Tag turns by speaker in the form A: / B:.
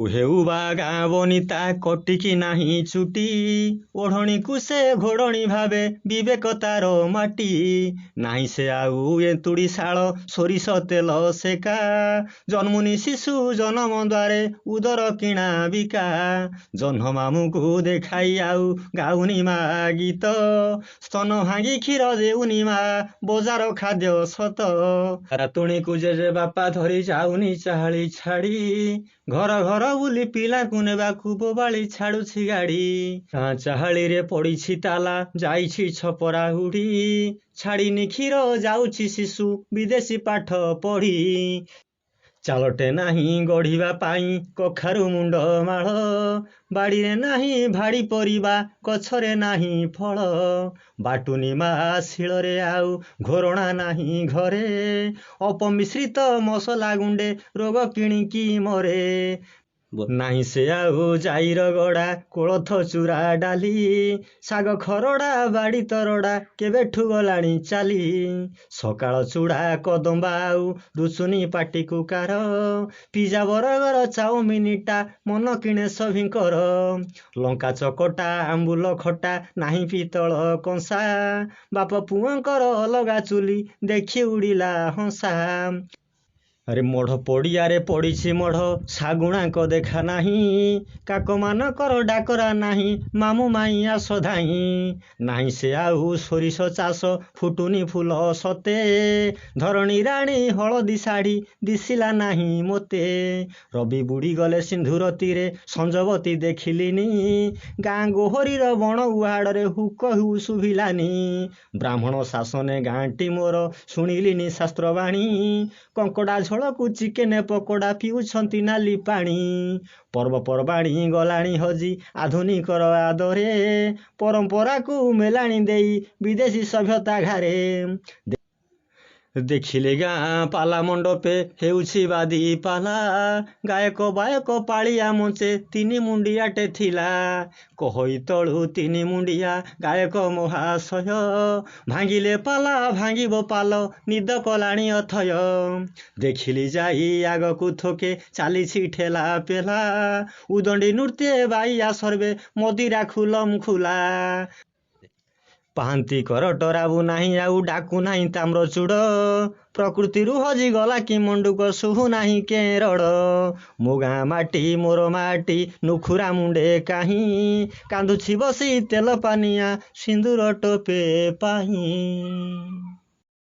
A: ହେଉବା ଗାଁ ବନିତା କଟିକି ନାହିଁ ଚୁଟି, ଓଢ଼ଣୀକୁ ସେ ଘୋଡ଼ଣୀ ଭାବେ ବିବେକ ତାର ମାଟି। ନାହିଁ ସେ ଆଉ ଏନ୍ତୁଡ଼ି ଶାଳ ସୋରିଷ ତେଲ ସେକା, ଜନ୍ମୁନି ଶିଶୁ ଜନମ ଦ୍ୱାରେ ଉଦର କିଣା ବିକା। ଜହ୍ନ ମାମୁଁକୁ ଦେଖାଇ ଆଉ ଗାଉନି ମା ଗୀତ, ସ୍ତନ ଭାଙ୍ଗି କ୍ଷୀର ଦେଉନି ମା ବଜାର ଖାଦ୍ୟ ସତ। ରାତୁଣୀକୁ ଜେଜେ ବାପା ଧରି ଯାଉନି ଚାହାଳି ଛାଡ଼ି, ଘର ଘର ବୁଲି ପିଲାକୁ ନେବାକୁ ବୋବାଳି ଛାଡୁଛି ଗାଡ଼ି। ଚାହାଳିରେ ପଡ଼ିଛି ତାଲା ଯାଇଛି ଛପରା ଉଡ଼ି, ଛାଡ଼ିନି କ୍ଷୀର ଯାଉଛି ଶିଶୁ ବିଦେଶୀ ପାଠ ପଢ଼ି। ଚାଲଟେ ନାହିଁ ଗଢ଼ିବା ପାଇଁ କଖାରୁ ମୁଣ୍ଡ ମାଳ, ବାଡ଼ିରେ ନାହିଁ ଭାଡ଼ି ପରିବା ଗଛରେ ନାହିଁ ଫଳ। ବାଟୁନି ମା ଶିଳରେ ଆଉ ଘୋରଣା ନାହିଁ ଘରେ, ଅପମିଶ୍ରିତ ମସଲା ଗୁଣ୍ଡେ ରୋଗ କିଣିକି ମରେ। ନାହିଁ ସେ ଆଉ ଜାଇର ଗଡ଼ା କୋଳଥ ଚୁରା ଡାଲି, ଶାଗ ଖରଡ଼ା ବାଡ଼ି ତରଡ଼ା କେବେଠୁ ଗଲାଣି ଚାଲି। ସକାଳ ଚୁଡ଼ା କଦମ୍ବା ଆଉ ରୁଚୁନି ପାଟିକୁ କାର, ପିଜା ବର୍ଗର ଚାଉମିନଟା ମନ କିଣେ ସଭିଙ୍କର। ଲଙ୍କା ଚକଟା ଆମ୍ବୁଲ ଖଟା ନାହିଁ ପିତଳ କଂସା, ବାପ ପୁଅଙ୍କର ଅଲଗା ଚୁଲି ଦେଖି ଉଡ଼ିଲା ହଂସା। ଆରେ ମଢ଼ ପଡ଼ିଆରେ ପଡ଼ିଛି ମଢ଼ ଶାଗୁଣାଙ୍କ ଦେଖା ନାହିଁ, କାକମାନଙ୍କର ଡାକରା ନାହିଁ ମାମୁଁ ମାଇଁ ଆସ ଧାଇଁ। ନାହିଁ ସେ ଆଉ ସୋରିଷ ଚାଷ ଫୁଟୁନି ଫୁଲ ସତେ, ଧରଣୀ ରାଣୀ ହଳଦୀ ଶାଢ଼ୀ ଦିଶିଲା ନାହିଁ ମୋତେ। ରବି ବୁଡ଼ି ଗଲେ ସିନ୍ଧୁର ତୀରେ ସଞ୍ଜବତୀ ଦେଖିଲିନି, ଗାଁ ଗୋହରୀର ବଣ ଉହାଡ଼ରେ ହୁକ ହୁ ଶୁଭିଲାନି। ବ୍ରାହ୍ମଣ ଶାସନେ ଗାଁଟି ମୋର ଶୁଣିଲିନି ଶାସ୍ତ୍ରବାଣୀ, କଙ୍କଡ଼ା ଝୋଳକୁ ଚିକେନ ପକୋଡ଼ା ପିଉଛନ୍ତି ନାଲି ପାଣି। ପର୍ବପର୍ବାଣୀ ଗଲାଣି ହଜି ଆଧୁନିକର ଆଦରେ, ପରମ୍ପରାକୁ ମେଲାଣି ଦେଇ ବିଦେଶୀ ସଭ୍ୟତା ଘାରେ। ଦେଖିଲେ ଗାଁ ପାଲା ମଣ୍ଡପେ ହେଉଛି ବାଦି ପାଲା, ଗାୟକ ବାୟକ ପାଳିଆ ମଞ୍ଚେ ତିନି ମୁଣ୍ଡିଆଟେ ଥିଲା। କହଇ ତଳୁ ତିନି ମୁଣ୍ଡିଆ ଗାୟକ ମହାଶୟ, ଭାଙ୍ଗିଲେ ପାଲା ଭାଙ୍ଗିବ ପାଲ ନିଦ କଲାଣି ଅଥୟ। ଦେଖିଲି ଯାଇ ଆଗକୁ ଥୋକେ ଚାଲିଛି ଠେଲା ପେଲା, ଉଦଣ୍ଡି ନୃତ୍ୟେ ବାଇଆ ସର୍ବେ ମଦିରା ଖୁଲମ ଖୁଲା। ପାହାନ୍ତି କରଟରାବୁ ନାହିଁ ଆଉ ଡାକୁ ନାହିଁ ତାମ୍ରଚୂଡ଼, ପ୍ରକୃତିରୁ ହଜିଗଲା କି ମଣ୍ଡୁକ ଶୁଭୁ ନାହିଁ କେରଡ଼। ମୋ ଗାଁ ମାଟି ମୋର ମାଟି ନୁଖୁରା ମୁଣ୍ଡେ କାହିଁ, କାନ୍ଦୁଛି ବସି ତେଲ ପାନିଆ ସିନ୍ଦୁର ଟୋପେ ପାଇଁ।